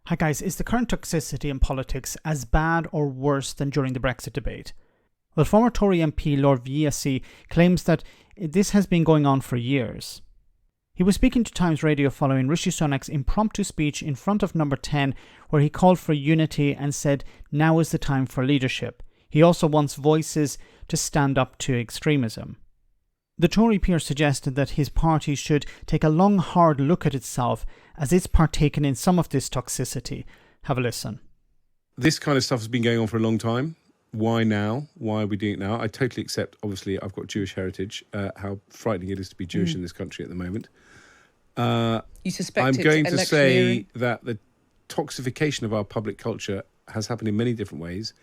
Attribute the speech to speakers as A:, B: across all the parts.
A: Hi guys, is the current toxicity in politics as bad or worse than during the Brexit debate? Well, former Tory MP Lord Vaizey claims that this has been going on for years. He was speaking to Times Radio following Rishi Sunak's impromptu speech in front of Number 10, where he called for unity and said, now is the time for leadership. He also wants voices to stand up to extremism. The Tory peer suggested that his party should take a long, hard look at itself as it's partaken in some of this toxicity. Have a listen.
B: This kind of stuff has been going on for a long time. Why now? Why are we doing it now? I totally accept, obviously, I've got Jewish heritage, how frightening it is to be Jewish in this country at the moment.
C: You suspect
B: I'm going to say that the toxification of our public culture has happened in many different ways,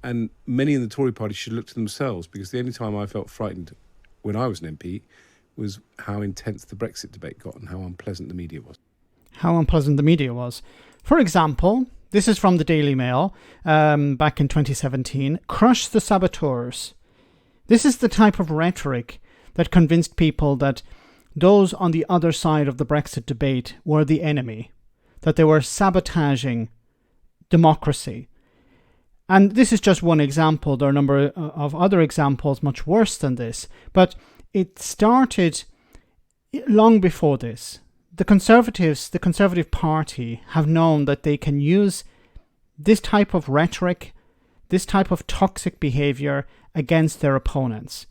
B: and many in the Tory party should look to themselves, because the only time I felt frightened when I was an MP was how intense the Brexit debate got and how unpleasant the media was.
A: How unpleasant the media was. For example, this is from the Daily Mail back in 2017. Crush the saboteurs. This is the type of rhetoric that convinced people that those on the other side of the Brexit debate were the enemy, that they were sabotaging democracy. And this is just one example. There are a number of other examples much worse than this. But it started long before this. The Conservatives, the Conservative Party, have known that they can use this type of rhetoric, this type of toxic behaviour against their opponents.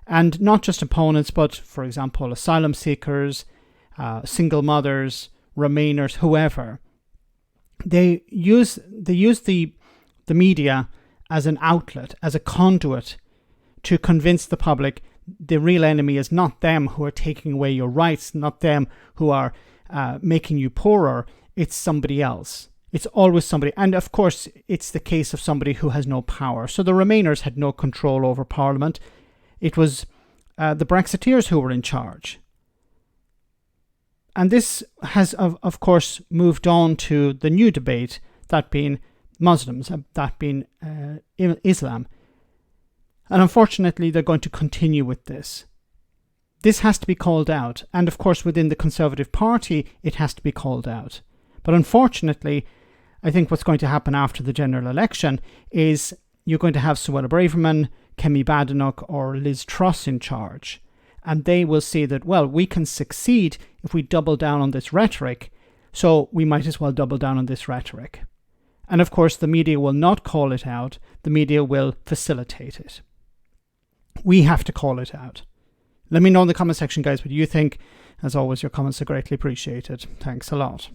A: And not just opponents, but, for example, asylum seekers, single mothers, Remainers, whoever. They use the media as an outlet, as a conduit to convince the public the real enemy is not them who are taking away your rights, not them who are making you poorer, it's somebody else. It's always somebody. And of course, it's the case of somebody who has no power. So the Remainers had no control over Parliament. It was the Brexiteers who were in charge. And this has, of course, moved on to the new debate, that being Muslims, that being Islam. And unfortunately, they're going to continue with this. This has to be called out. And of course, within the Conservative Party, it has to be called out. But unfortunately, I think what's going to happen after the general election is you're going to have Suella Braverman, Kemi Badenoch or Liz Truss in charge. And they will see that, well, we can succeed if we double down on this rhetoric. So we might as well double down on this rhetoric. And of course, the media will not call it out. The media will facilitate it. We have to call it out. Let me know in the comment section, guys, what you think. As always, your comments are greatly appreciated. Thanks a lot.